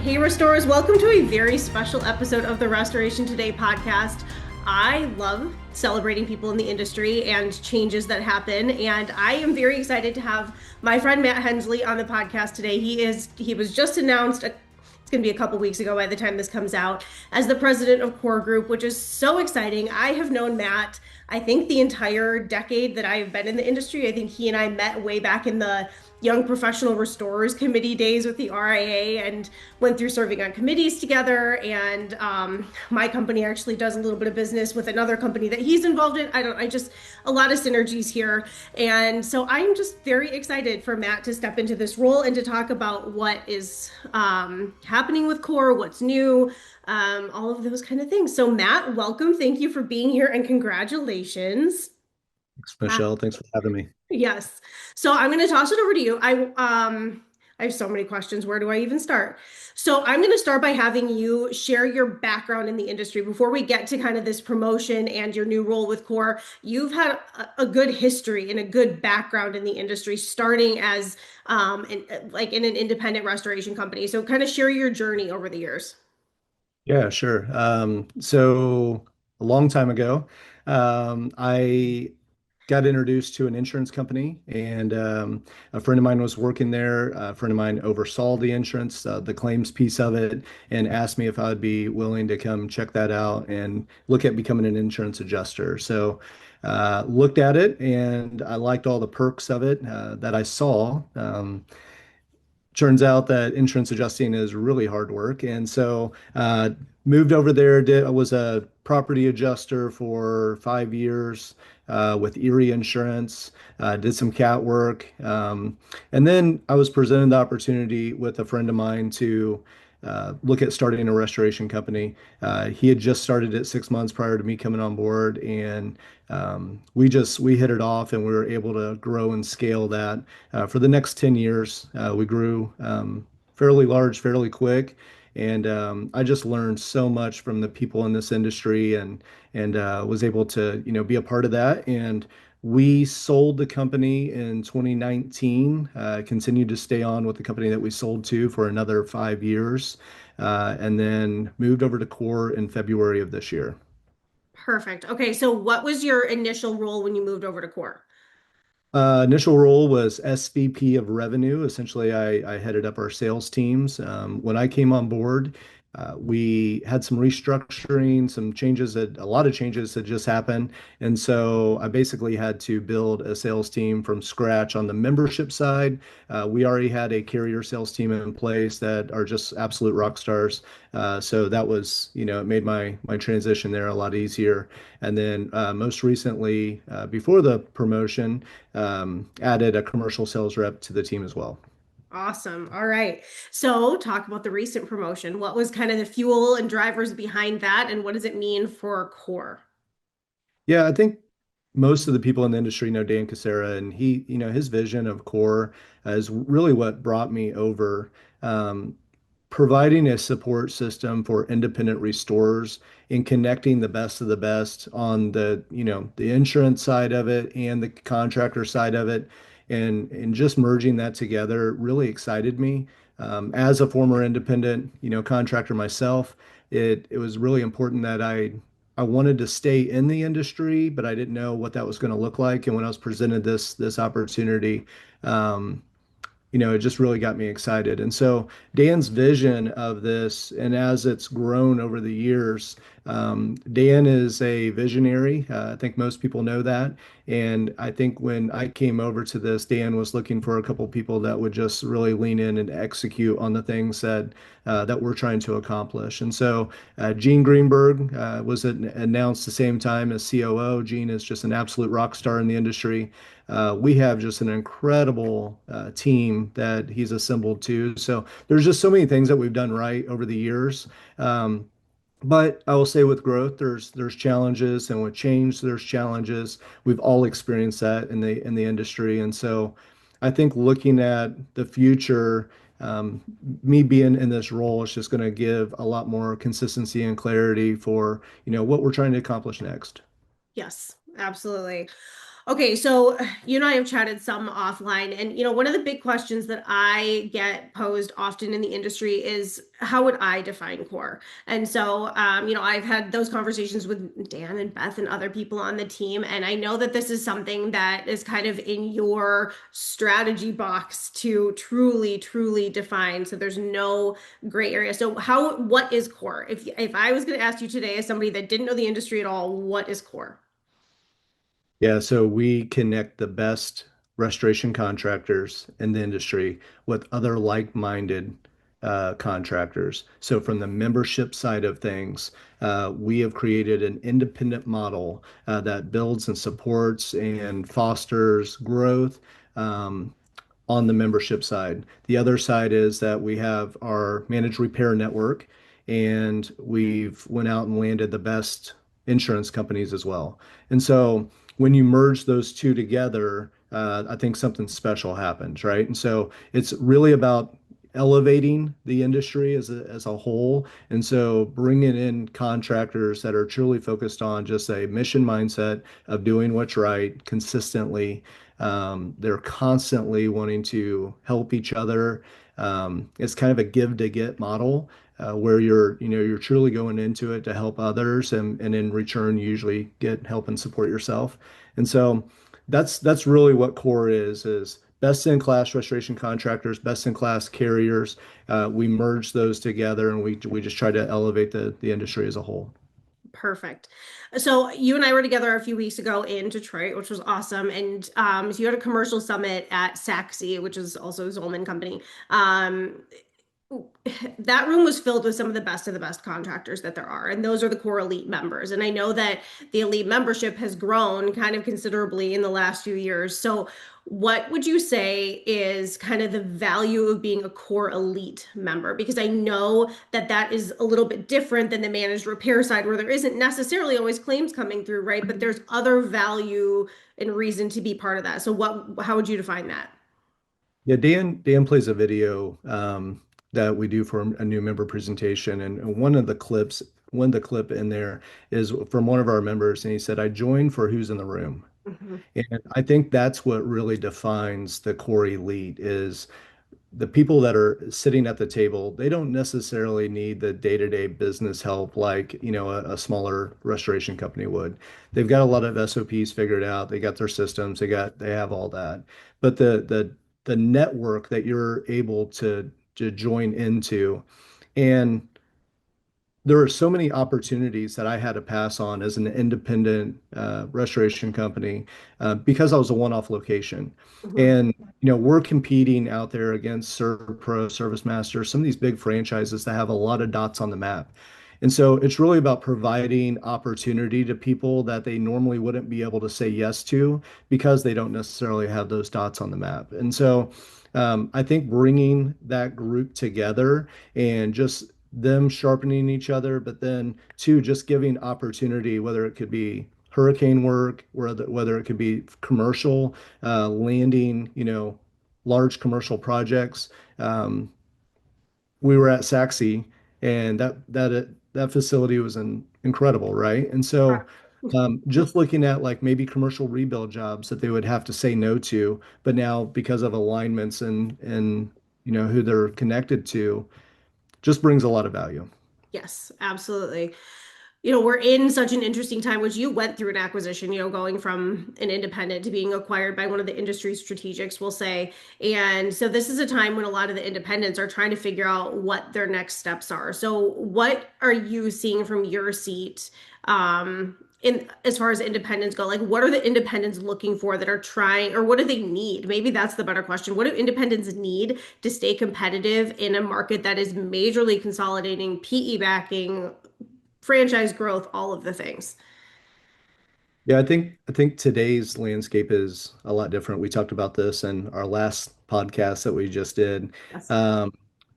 Hey, restorers, welcome to a very special episode of the Restoration Today podcast. I love celebrating people in the industry and changes that happen, and I am very excited to have my friend Matt Hensley on the podcast today. He was just announced it's going to be a couple weeks ago by the time this comes out as the president of Core Group, which is so exciting. I have known Matt, I think the entire decade that I have been in the industry. I think he and I met way back in the Young Professional Restorers Committee days with the RIA and went through serving on committees together. And my company actually does a little bit of business with another company that he's involved in. I just, a lot of synergies here. And so I'm just very excited for Matt to step into this role and to talk about what is happening with Core, what's new, all of those kind of things. So, Matt, welcome. Thank you for being here and congratulations. Thanks, Michelle. Thanks for having me. Yes. So I'm going to toss it over to you. I have so many questions. Where do I even start? So I'm going to start by having you share your background in the industry before we get to kind of this promotion and your new role with Core. You've had a good history and a good background in the industry, starting as like in an independent restoration company. So kind of share your journey over the years. Yeah, sure. So a long time ago, I got introduced to an insurance company, and a friend of mine was working there. A friend of mine oversaw the insurance, the claims piece of it, and asked me if I'd be willing to come check that out and look at becoming an insurance adjuster. So looked at it, and I liked all the perks of it that I saw. Turns out that insurance adjusting is really hard work. And so moved over there, I was a property adjuster for 5 years with Erie Insurance, did some cat work. And then I was presented the opportunity with a friend of mine to look at starting a restoration company. He had just started it 6 months prior to me coming on board, and we hit it off, and we were able to grow and scale that. For the next 10 years, we grew fairly large, fairly quick. And I just learned so much from the people in this industry, and was able to, be a part of that. And we sold the company in 2019, continued to stay on with the company that we sold to for another 5 years, and then moved over to Core in February of this year. Perfect. Okay, so what was your initial role when you moved over to Core? Initial role was SVP of revenue. Essentially, I headed up our sales teams. When I came on board, we had some restructuring, some changes that a lot of changes that just happened. And so I basically had to build a sales team from scratch on the membership side. We already had a carrier sales team in place that are just absolute rock stars. So that was, it made my transition there a lot easier. And then most recently, before the promotion, added a commercial sales rep to the team as well. Awesome. All right. So, talk about the recent promotion. What was kind of the fuel and drivers behind that, and what does it mean for Core? Yeah, I think most of the people in the industry know Dan Casera, and his vision of Core is really what brought me over. Um, Providing a support system for independent restorers and connecting the best of the best on the insurance side of it and the contractor side of it, and just merging that together really excited me. As a former independent, contractor myself, it was really important that I wanted to stay in the industry, but I didn't know what that was going to look like. And when I was presented this opportunity, um, it just really got me excited. And so Dan's vision of this, and as it's grown over the years, Dan is a visionary. I think most people know that. And I think when I came over to this, Dan was looking for a couple people that would just really lean in and execute on the things that we're trying to accomplish. And so Gene Greenberg was announced the same time as COO. Gene is just an absolute rock star in the industry. We have just an incredible team that he's assembled too. So there's just so many things that we've done right over the years. But I will say with growth, there's challenges, and with change, there's challenges. We've all experienced that in the industry, and so I think looking at the future, me being in this role is just going to give a lot more consistency and clarity for what we're trying to accomplish next. Yes, absolutely. Okay, so you and I have chatted some offline, and one of the big questions that I get posed often in the industry is how would I define core? And so, I've had those conversations with Dan and Beth and other people on the team, and I know that this is something that is kind of in your strategy box to truly, truly define. So there's no gray area. So what is core? If I was going to ask you today, as somebody that didn't know the industry at all, what is core? Yeah, so we connect the best restoration contractors in the industry with other like-minded contractors. So from the membership side of things, we have created an independent model that builds and supports and fosters growth. Um, on the membership side. The other side is that we have our managed repair network, and we've went out and landed the best insurance companies as well. And so when you merge those two together, I think something special happens, right? And so it's really about elevating the industry as a whole. And so bringing in contractors that are truly focused on just a mission mindset of doing what's right consistently. They're constantly wanting to help each other. It's kind of a give to get model where you're truly going into it to help others, and in return, you usually get help and support yourself. And so that's really what core is best in class restoration contractors, best in class carriers. We merge those together, and we just try to elevate the industry as a whole. Perfect. So you and I were together a few weeks ago in Detroit, which was awesome. And so you had a commercial summit at Saxy, which is also a Zolman company. That room was filled with some of the best contractors that there are, and those are the core elite members. And I know that the elite membership has grown kind of considerably in the last few years. So what would you say is kind of the value of being a core elite member? Because I know that that is a little bit different than the managed repair side, where there isn't necessarily always claims coming through, right? But there's other value and reason to be part of that. So how would you define that? Yeah, Dan plays a video that we do for a new member presentation, and one of the clip in there is from one of our members, and he said, "I joined for who's in the room." Mhm. And I think that's what really defines the core elite is the people that are sitting at the table. They don't necessarily need the day-to-day business help like, a smaller restoration company would. They've got a lot of SOPs figured out. They got their systems. They have all that. But the network that you're able to join into, and there are so many opportunities that I had to pass on as an independent restoration company because I was a one-off location. Mhm. And we're competing out there against ServPro, ServiceMaster, some of these big franchises that have a lot of dots on the map. And so it's really about providing opportunity to people that they normally wouldn't be able to say yes to because they don't necessarily have those dots on the map. And so I think bringing that group together and just them sharpening each other, but then two, just giving opportunity, whether it could be hurricane work, whether it could be commercial, landing, large commercial projects. We were at Saxy, and that facility was incredible, right? And so just looking at like maybe commercial rebuild jobs that they would have to say no to, but now because of alignments and who they're connected to, just brings a lot of value. Yes, absolutely. We're in such an interesting time, which you went through an acquisition, going from an independent to being acquired by one of the industry strategics, we'll say. And so this is a time when a lot of the independents are trying to figure out what their next steps are. So what are you seeing from your seat, in as far as independents go? Like, what are the independents looking for that are trying, or what do they need? Maybe that's the better question. What do independents need to stay competitive in a market that is majorly consolidating, PE backing, franchise growth, all of the things? Yeah, I think today's landscape is a lot different. We talked about this in our last podcast that we just did. Yes. Um,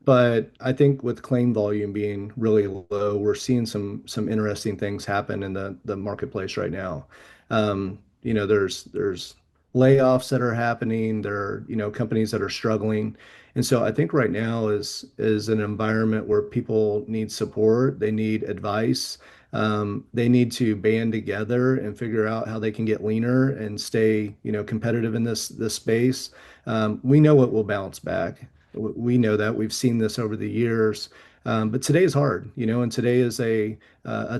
but I think with claim volume being really low, we're seeing some interesting things happen in the marketplace right now. There's layoffs that are happening. There are, companies that are struggling. And so I think right now is an environment where people need support, they need advice, They need to band together and figure out how they can get leaner and stay, competitive in this space. We know it will bounce back. We know that we've seen this over the years. But today is hard, and today is a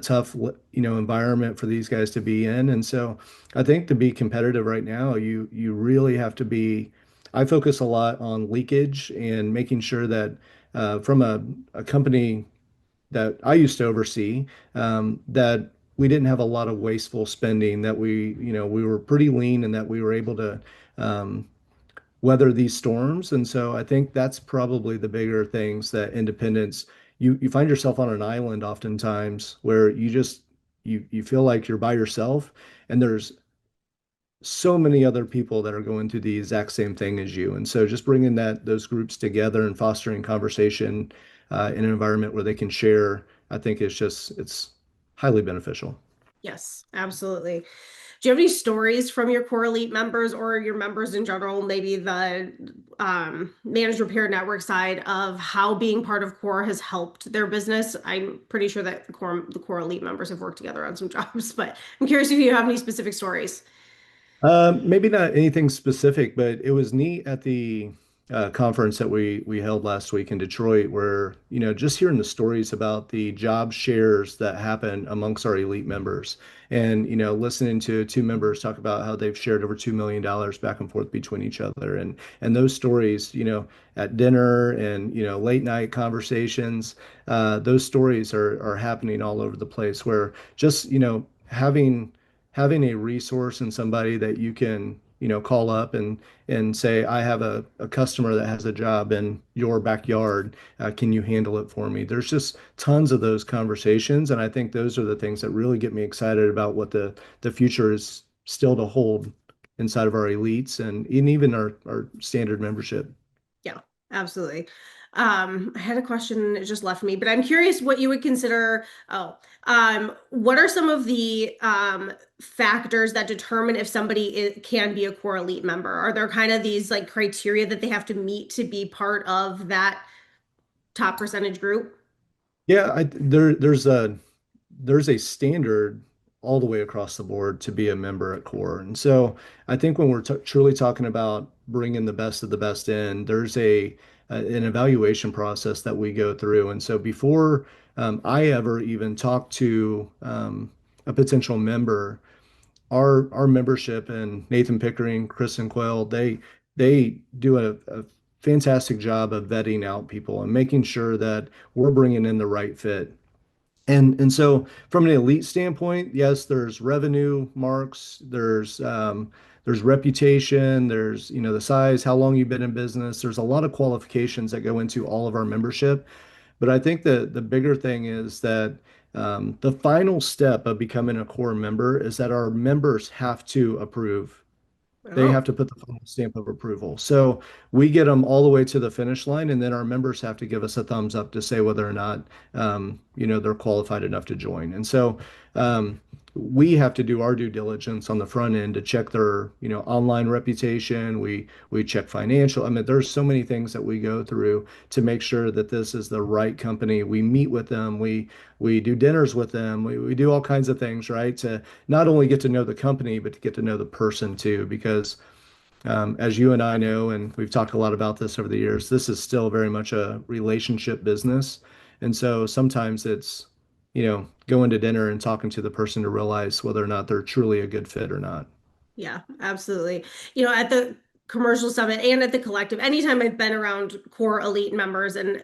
tough, environment for these guys to be in. And so I think to be competitive right now, you really have to be. I focus a lot on leakage and making sure that from a company that I used to oversee, that we didn't have a lot of wasteful spending, that we were pretty lean and that we were able to um, weather these storms. And so I think that's probably the bigger things that independence, you find yourself on an island oftentimes where you feel like you're by yourself and there's so many other people that are going through the exact same thing as you. And so just bringing those groups together and fostering conversation in an environment where they can share, I think it's highly beneficial. Yes, absolutely. Do you have any stories from your core elite members or your members in general, maybe the managed repair network side of how being part of core has helped their business? I'm pretty sure that the core elite members have worked together on some jobs, but I'm curious if you have any specific stories. Maybe not anything specific, but it was neat at the conference that we held last week in Detroit, where just hearing the stories about the job shares that happen amongst our elite members, and listening to two members talk about how they've shared over $2 million back and forth between each other, and those stories, at dinner and late night conversations, those stories are happening all over the place. Where just having a resource and somebody that you can, call up and say, I have a customer that has a job in your backyard. Can you handle it for me? There's just tons of those conversations, and I think those are the things that really get me excited about what the future is still to hold inside of our elites and even our standard membership. Yeah, absolutely. I had a question, it just left me, but I'm curious what you would consider. What are some of the factors that determine if somebody can be a core elite member? Are there kind of these like criteria that they have to meet to be part of that top percentage group? Yeah, there's a standard all the way across the board to be a member at Core. And so I think when we're truly talking about bringing the best of the best in, there's an evaluation process that we go through. And so before I ever even talk to a potential member, our membership and Nathan Pickering, Kristen Quayle, they do a fantastic job of vetting out people and making sure that we're bringing in the right fit. And so from an elite standpoint, yes, there's revenue marks, there's reputation, there's the size, how long you've been in business. There's a lot of qualifications that go into all of our membership. But I think the bigger thing is that the final step of becoming a core member is that our members have to approve. They Oh, have to put the final stamp of approval. So we get them all the way to the finish line, and then our members have to give us a thumbs up to say whether or not they're qualified enough to join. And so we have to do our due diligence on the front end to check their online reputation. We check financial. I mean, there's so many things that we go through to make sure that this is the right company. We meet with them. We do dinners with them. We do all kinds of things, right? To not only get to know the company, but to get to know the person too. Because as you and I know, and we've talked a lot about this over the years, this is still very much a relationship business. And so sometimes it's, going to dinner and talking to the person to realize whether or not they're truly a good fit or not. yeah, absolutely. At the commercial summit and at the collective, anytime I've been around core elite members, and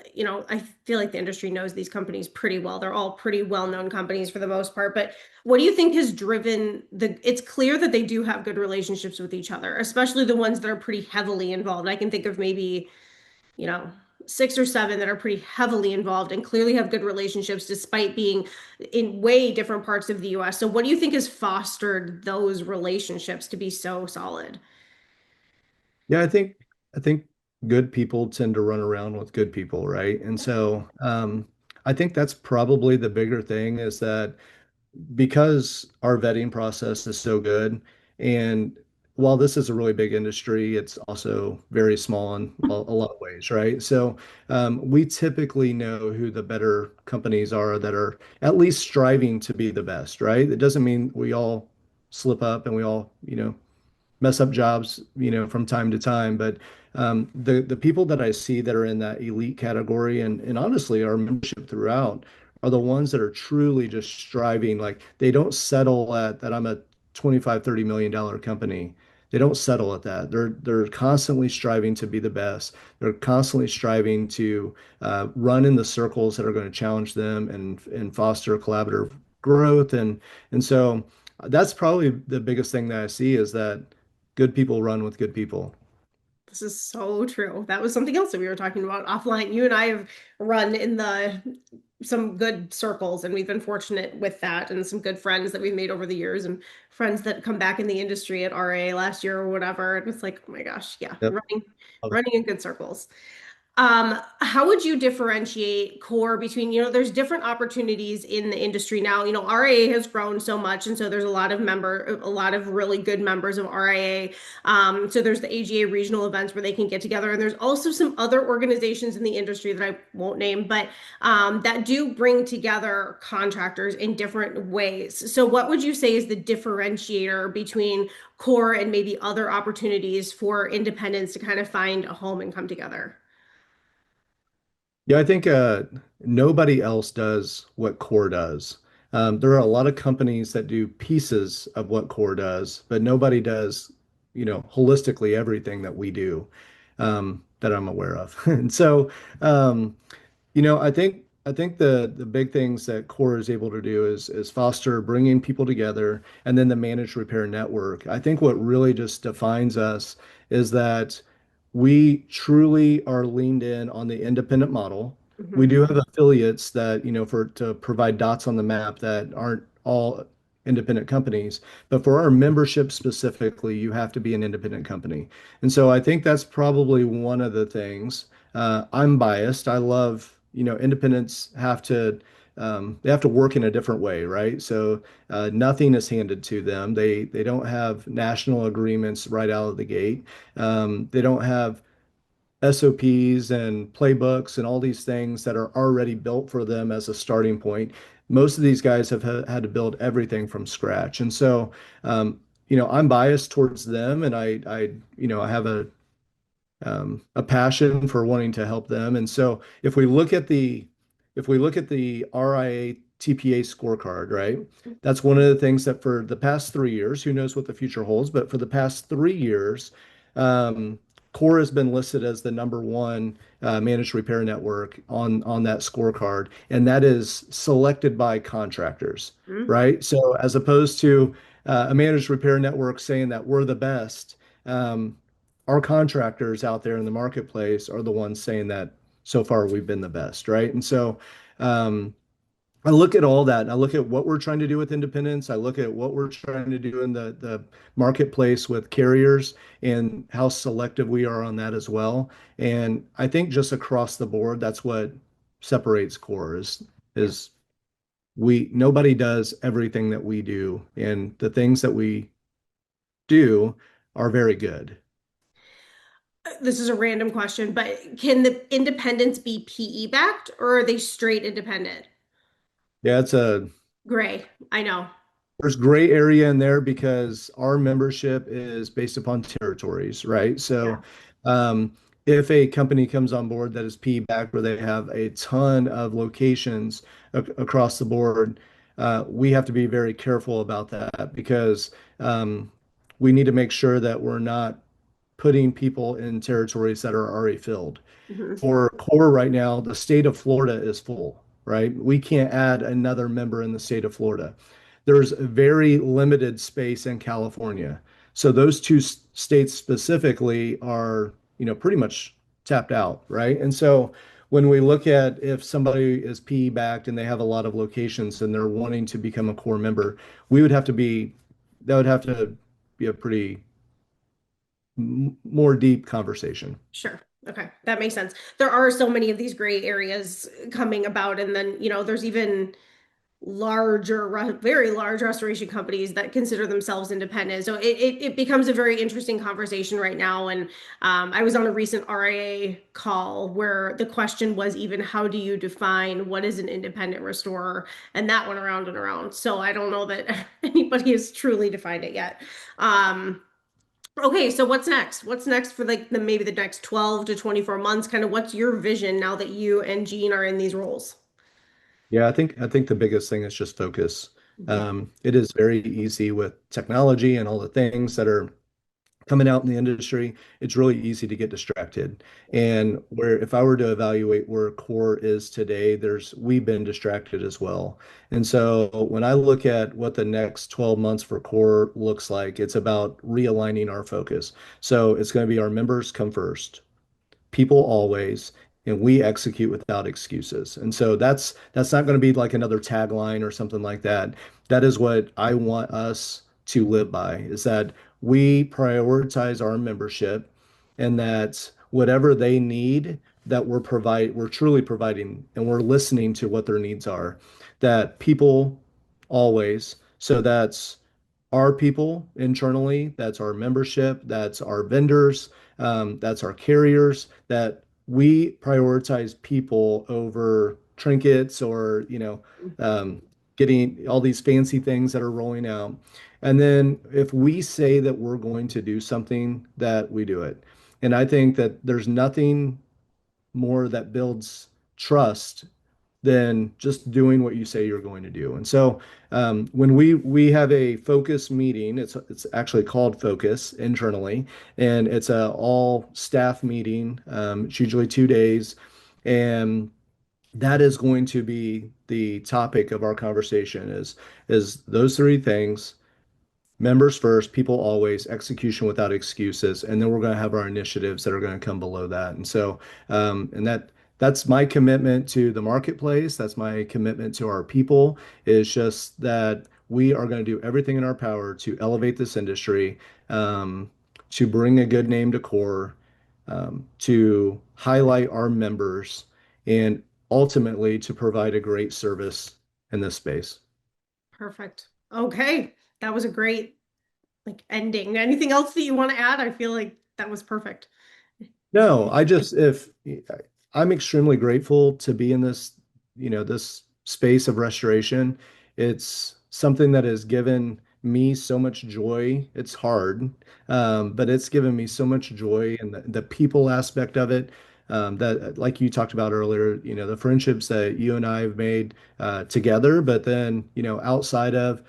I feel like the industry knows these companies pretty well. They're all pretty well-known companies for the most part. But what do you think has driven it's clear that they do have good relationships with each other, especially the ones that are pretty heavily involved. I can think of maybe, you know, six or seven that are pretty heavily involved and clearly have good relationships despite being in way different parts of the US. So what do you think has fostered those relationships to be so solid? Yeah, I think good people tend to run around with good people, right? And so I think that's probably the bigger thing is that because our vetting process is so good and while this is a really big industry, it's also very small in a lot of ways, right? So we typically know who the better companies are that are at least striving to be the best, right? It doesn't mean we all slip up and we all, mess up jobs, from time to time. But the people that I see that are in that elite category, and honestly, our membership throughout are the ones that are truly just striving. Like they don't settle at that. I'm a 25, $30 million company. They don't settle at that. They're constantly striving to be the best. They're constantly striving to run in the circles that are going to challenge them and foster collaborative growth. And so that's probably the biggest thing that I see is that good people run with good people. This is so true. That was something else that we were talking about offline. You and I have run in the some good circles, and we've been fortunate with that, and some good friends that we've made over the years, and friends that come back in the industry at RA last year or whatever. And it's like, oh my gosh, yeah, Yep. running in good circles. How would you differentiate core between, there's different opportunities in the industry now. RIA has grown so much, and so there's a lot of really good members of RIA. So there's the AGA regional events where they can get together, and there's also some other organizations in the industry that I won't name, but that do bring together contractors in different ways. So what would you say is the differentiator between core and maybe other opportunities for independents to kind of find a home and come together? Yeah, I think nobody else does what Core does. There are a lot of companies that do pieces of what Core does, but nobody does, holistically everything that we do, that I'm aware of. And so, um, I think the big things that Core is able to do is foster bringing people together, and then the managed repair network. I think what really just defines us is that we truly are leaned in on the independent model. We Mhm. do have affiliates that, for to provide dots on the map that aren't all independent companies, but for our membership specifically, you have to be an independent company. And so I think that's probably one of the things. I'm biased. I love, independents they have to work in a different way, right? So nothing is handed to them. They don't have national agreements right out of the gate. They don't have SOPs and playbooks and all these things that are already built for them as a starting point. Most of these guys have had to build everything from scratch. And so, I'm biased towards them, and I have a passion for wanting to help them. And so if we look at the RIA TPA scorecard, right? That's one of the things that for the past 3 years, who knows what the future holds, but for the past 3 years, um, Core has been listed as the number one managed repair network on that scorecard, and that is selected by contractors, Mhm. right? So as opposed to a managed repair network saying that we're the best, um, our contractors out there in the marketplace are the ones saying that so far we've been the best, right? And so um, I look at all that. And I look at what we're trying to do with independence. I look at what we're trying to do in the marketplace with carriers and how selective we are on that as well. And I think just across the board, that's what separates Core Yeah. is we nobody does everything that we do, and the things that we do are very good. This is a random question, but can the independents be PE backed or are they straight independent? Yeah, Gray, I know. there's gray area in there because our membership is based upon territories, right? Yeah. So, if a company comes on board that is P backed where they have a ton of locations across the board, we have to be very careful about that because we need to make sure that we're not putting people in territories that are already filled. Mhm. For core right now, the state of Florida is full, right? We can't add another member in the state of Florida. There's very limited space in California. So those two states specifically are, pretty much tapped out, right? And so when we look at if somebody is PE backed and they have a lot of locations and they're wanting to become a core member, we would have to be, that would have to be a pretty more deep conversation. Sure. Okay. That makes sense. There are so many of these gray areas coming about. And then, there's even very large restoration companies that consider themselves independent. So it becomes a very interesting conversation right now. And I was on a recent RIA call where the question was even how do you define what is an independent restorer? And that went around and around. So I don't know that anybody has truly defined it yet. Um, okay, so what's next? What's next for like maybe the next 12 to 24 months? Kind of what's your vision now that you and Gene are in these roles? Yeah, I think the biggest thing is just focus. Yeah. It is very easy with technology and all the things that are coming out in the industry. It's really easy to get distracted. And where if I were to evaluate where core is today, we've been distracted as well. And so when I look at what the next 12 months for core looks like, it's about realigning our focus. So it's going to be our members come first, people always, and we execute without excuses. And so that's not going to be like another tagline or something like that. That is what I want us to live by, is that we prioritize our membership and that whatever they need, that we're truly providing and we're listening to what their needs are. That people always, so that's our people internally, that's our membership, that's our vendors, that's our carriers, that we prioritize people over trinkets or, getting all these fancy things that are rolling out. And then if we say that we're going to do something, that we do it. And I think that there's nothing more that builds trust than just doing what you say you're going to do. And so when we have a focus meeting, it's actually called focus internally, and it's a all staff meeting. It's usually 2 days, and that is going to be the topic of our conversation is those three things: members first, people always, execution without excuses, and then we're going to have our initiatives that are going to come below that. And so, and that's my commitment to the marketplace. That's my commitment to our people. Is just that we are going to do everything in our power to elevate this industry, to bring a good name to core, to highlight our members, and ultimately to provide a great service in this space. Perfect. Okay. That was a great like ending. Anything else that you want to add? I feel like that was perfect. No, I just if I'm extremely grateful to be in this space of restoration. It's something that has given me so much joy. It's hard, but it's given me so much joy and the people aspect of it. That, like you talked about earlier, the friendships that you and I have made together, but then, outside of,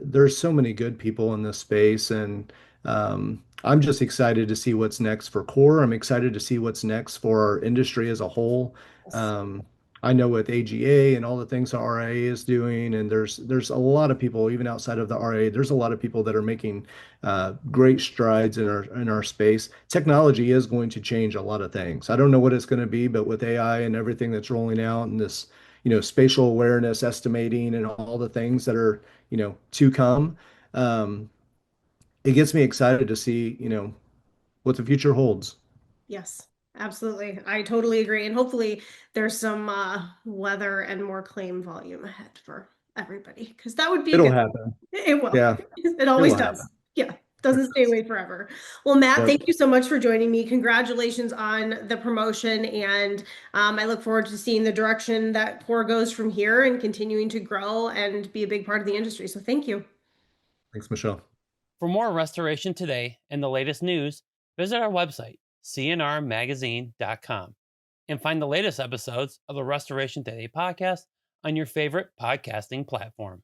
there's so many good people in this space, and I'm just excited to see what's next for Core. I'm excited to see what's next for our industry as a whole. Yes. Um, I know with AGA and all the things the RIA is doing, and there's a lot of people, even outside of the RIA, there's a lot of people that are making great strides in our space. Technology is going to change a lot of things. I don't know what it's going to be, but with AI and everything that's rolling out, and this, spatial awareness estimating and all the things that are, to come, um, it gets me excited to see, what the future holds. Yes, absolutely. I totally agree. And hopefully there's some weather and more claim volume ahead for everybody because that would be a It'll good. happen. It will. Yeah, It it always will happen. does. Yeah. Doesn't stay away forever. Well, Matt, Yep. thank you so much for joining me. Congratulations on the promotion. And I look forward to seeing the direction that Core goes from here and continuing to grow and be a big part of the industry. So thank you. Thanks, Michelle. For more restoration today and the latest news, visit our website, cnrmagazine.com, and find the latest episodes of the Restoration Today podcast on your favorite podcasting platform.